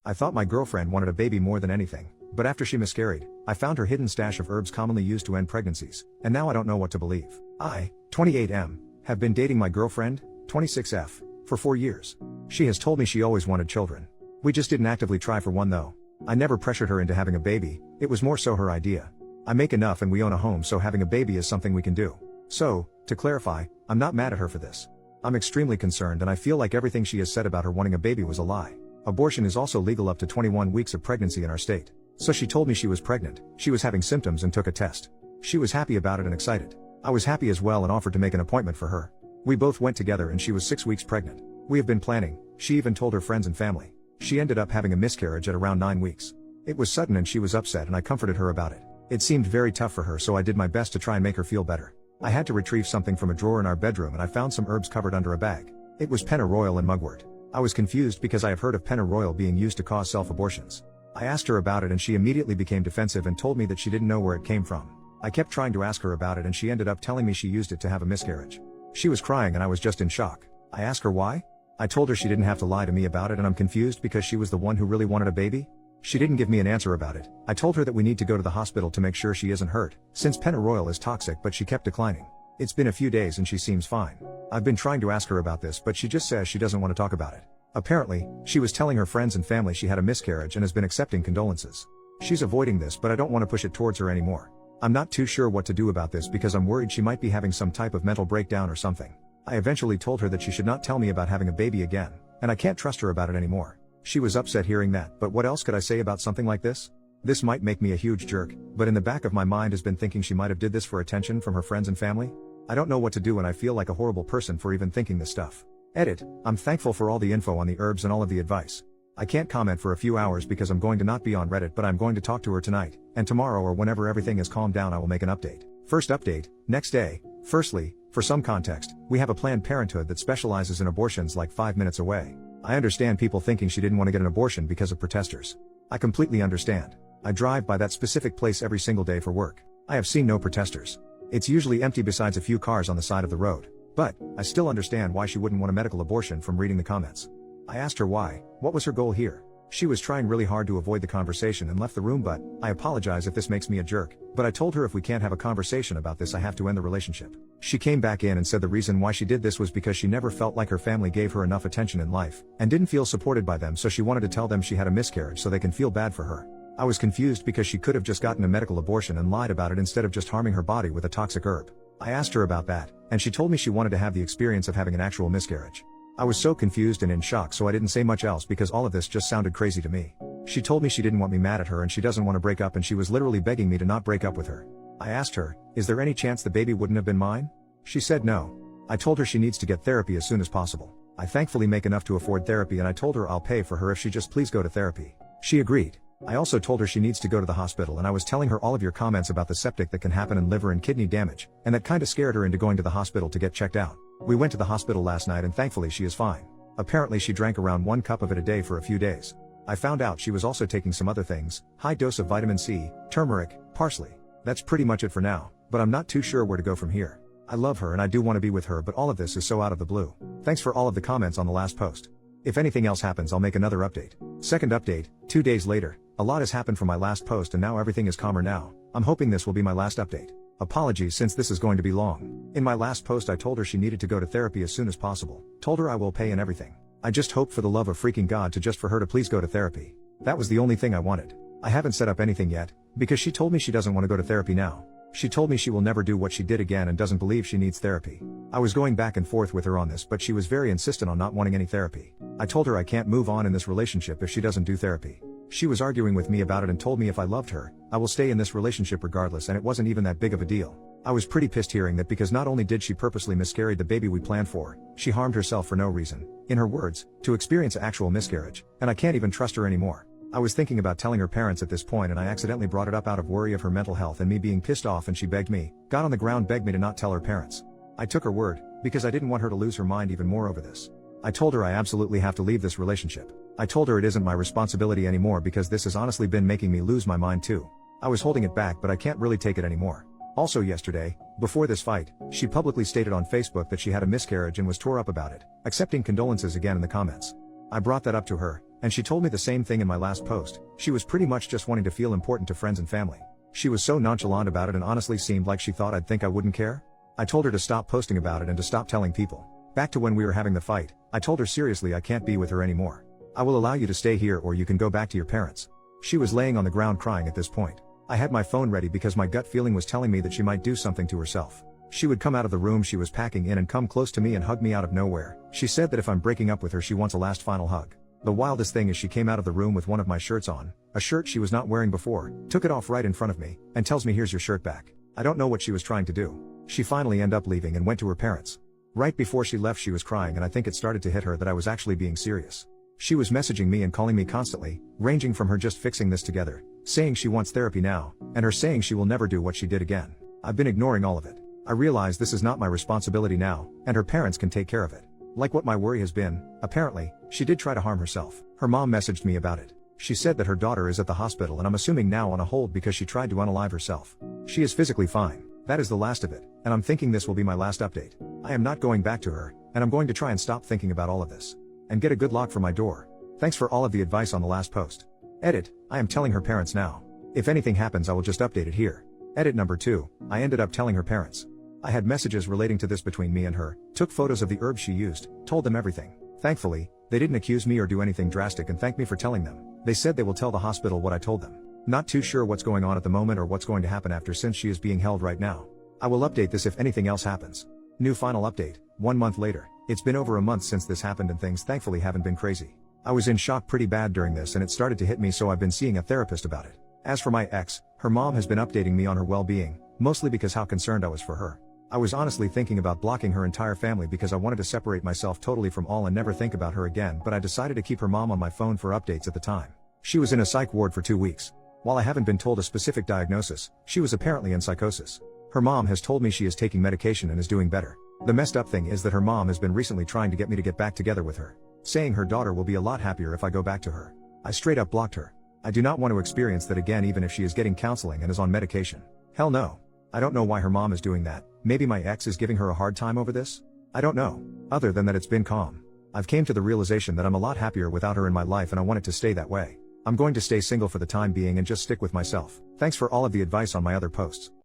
I thought my girlfriend wanted a baby more than anything, but after she miscarried, I found her hidden stash of herbs commonly used to end pregnancies, and now I don't know what to believe. I, 28M, have been dating my girlfriend, 26F, for 4 years. She has told me she always wanted children. We just didn't actively try for one though. I never pressured her into having a baby, it was more so her idea. I make enough and we own a home, so having a baby is something we can do. So, to clarify, I'm not mad at her for this. I'm extremely concerned and I feel like everything she has said about her wanting a baby was a lie. Abortion is also legal up to 21 weeks of pregnancy in our state. So she told me she was pregnant, she was having symptoms and took a test. She was happy about it and excited. I was happy as well and offered to make an appointment for her. We both went together and she was 6 weeks pregnant. We have been planning, she even told her friends and family. She ended up having a miscarriage at around 9 weeks. It was sudden and she was upset and I comforted her about it. It seemed very tough for her, so I did my best to try and make her feel better. I had to retrieve something from a drawer in our bedroom and I found some herbs covered under a bag. It was pennyroyal and mugwort. I was confused because I have heard of pennyroyal being used to cause self-abortions. I asked her about it and she immediately became defensive and told me that she didn't know where it came from. I kept trying to ask her about it and she ended up telling me she used it to have a miscarriage. She was crying and I was just in shock. I asked her why? I told her she didn't have to lie to me about it and I'm confused because she was the one who really wanted a baby? She didn't give me an answer about it. I told her that we need to go to the hospital to make sure she isn't hurt, since pennyroyal is toxic, but she kept declining. It's been a few days and she seems fine. I've been trying to ask her about this but she just says she doesn't want to talk about it. Apparently, she was telling her friends and family she had a miscarriage and has been accepting condolences. She's avoiding this but I don't want to push it towards her anymore. I'm not too sure what to do about this because I'm worried she might be having some type of mental breakdown or something. I eventually told her that she should not tell me about having a baby again, and I can't trust her about it anymore. She was upset hearing that, but what else could I say about something like this? This might make me a huge jerk, but in the back of my mind has been thinking she might have did this for attention from her friends and family. I don't know what to do and I feel like a horrible person for even thinking this stuff. Edit, I'm thankful for all the info on the herbs and all of the advice. I can't comment for a few hours because I'm going to not be on Reddit, but I'm going to talk to her tonight, and tomorrow or whenever everything is calmed down I will make an update. First update, next day. Firstly, for some context, we have a Planned Parenthood that specializes in abortions like 5 minutes away. I understand people thinking she didn't want to get an abortion because of protesters. I completely understand. I drive by that specific place every single day for work. I have seen no protesters. It's usually empty besides a few cars on the side of the road. But, I still understand why she wouldn't want a medical abortion from reading the comments. I asked her why, what was her goal here? She was trying really hard to avoid the conversation and left the room, but I apologize if this makes me a jerk, but I told her if we can't have a conversation about this I have to end the relationship. She came back in and said the reason why she did this was because she never felt like her family gave her enough attention in life, and didn't feel supported by them, so she wanted to tell them she had a miscarriage so they can feel bad for her. I was confused because she could have just gotten a medical abortion and lied about it instead of just harming her body with a toxic herb. I asked her about that, and she told me she wanted to have the experience of having an actual miscarriage. I was so confused and in shock, so I didn't say much else because all of this just sounded crazy to me. She told me she didn't want me mad at her and she doesn't want to break up, and she was literally begging me to not break up with her. I asked her, is there any chance the baby wouldn't have been mine? She said no. I told her she needs to get therapy as soon as possible. I thankfully make enough to afford therapy and I told her I'll pay for her if she just please go to therapy. She agreed. I also told her she needs to go to the hospital, and I was telling her all of your comments about the septic that can happen and liver and kidney damage, and that kinda scared her into going to the hospital to get checked out. We went to the hospital last night and thankfully she is fine. Apparently she drank around 1 cup of it a day for a few days. I found out she was also taking some other things, high dose of vitamin C, turmeric, parsley. That's pretty much it for now, but I'm not too sure where to go from here. I love her and I do want to be with her, but all of this is so out of the blue. Thanks for all of the comments on the last post. If anything else happens I'll make another update. Second update, 2 days later. A lot has happened from my last post and now everything is calmer now. I'm hoping this will be my last update. Apologies since this is going to be long. In my last post I told her she needed to go to therapy as soon as possible. Told her I will pay and everything. I just hope for the love of freaking God for her to please go to therapy. That was the only thing I wanted. I haven't set up anything yet, because she told me she doesn't want to go to therapy now. She told me she will never do what she did again and doesn't believe she needs therapy. I was going back and forth with her on this, but she was very insistent on not wanting any therapy. I told her I can't move on in this relationship if she doesn't do therapy. She was arguing with me about it and told me if I loved her, I will stay in this relationship regardless, and it wasn't even that big of a deal. I was pretty pissed hearing that because not only did she purposely miscarry the baby we planned for, she harmed herself for no reason, in her words, to experience actual miscarriage, and I can't even trust her anymore. I was thinking about telling her parents at this point and I accidentally brought it up out of worry of her mental health and me being pissed off, and she begged me, got on the ground, begged me to not tell her parents. I took her word, because I didn't want her to lose her mind even more over this. I told her I absolutely have to leave this relationship. I told her it isn't my responsibility anymore because this has honestly been making me lose my mind too. I was holding it back, but I can't really take it anymore. Also yesterday, before this fight, she publicly stated on Facebook that she had a miscarriage and was tore up about it, accepting condolences again in the comments. I brought that up to her, and she told me the same thing in my last post. She was pretty much just wanting to feel important to friends and family. She was so nonchalant about it and honestly seemed like she thought I'd think I wouldn't care. I told her to stop posting about it and to stop telling people. Back to when we were having the fight, I told her seriously I can't be with her anymore. I will allow you to stay here or you can go back to your parents. She was laying on the ground crying at this point. I had my phone ready because my gut feeling was telling me that she might do something to herself. She would come out of the room she was packing in and come close to me and hug me out of nowhere. She said that if I'm breaking up with her she wants a last final hug. The wildest thing is she came out of the room with one of my shirts on, a shirt she was not wearing before, took it off right in front of me, and tells me here's your shirt back. I don't know what she was trying to do. She finally ended up leaving and went to her parents. Right before she left she was crying and I think it started to hit her that I was actually being serious. She was messaging me and calling me constantly, ranging from her just fixing this together, saying she wants therapy now, and her saying she will never do what she did again. I've been ignoring all of it. I realize this is not my responsibility now, and her parents can take care of it. Like what my worry has been, apparently, she did try to harm herself. Her mom messaged me about it. She said that her daughter is at the hospital and I'm assuming now on a hold because she tried to unalive herself. She is physically fine. That is the last of it, and I'm thinking this will be my last update. I am not going back to her, and I'm going to try and stop thinking about all of this. And get a good lock for my door. Thanks for all of the advice on the last post. Edit, I am telling her parents now. If anything happens I will just update it here. Edit number 2, I ended up telling her parents. I had messages relating to this between me and her, took photos of the herbs she used, told them everything. Thankfully, they didn't accuse me or do anything drastic and thanked me for telling them. They said they will tell the hospital what I told them. Not too sure what's going on at the moment or what's going to happen after since she is being held right now. I will update this if anything else happens. New final update, 1 month later. It's been over a month since this happened and things thankfully haven't been crazy. I was in shock pretty bad during this and it started to hit me so I've been seeing a therapist about it. As for my ex, her mom has been updating me on her well-being, mostly because how concerned I was for her. I was honestly thinking about blocking her entire family because I wanted to separate myself totally from all and never think about her again, but I decided to keep her mom on my phone for updates at the time. She was in a psych ward for 2 weeks. While I haven't been told a specific diagnosis, she was apparently in psychosis. Her mom has told me she is taking medication and is doing better. The messed up thing is that her mom has been recently trying to get me to get back together with her, saying her daughter will be a lot happier if I go back to her. I straight up blocked her. I do not want to experience that again even if she is getting counseling and is on medication. Hell no. I don't know why her mom is doing that. Maybe my ex is giving her a hard time over this? I don't know. Other than that it's been calm. I've came to the realization that I'm a lot happier without her in my life and I want it to stay that way. I'm going to stay single for the time being and just stick with myself. Thanks for all of the advice on my other posts.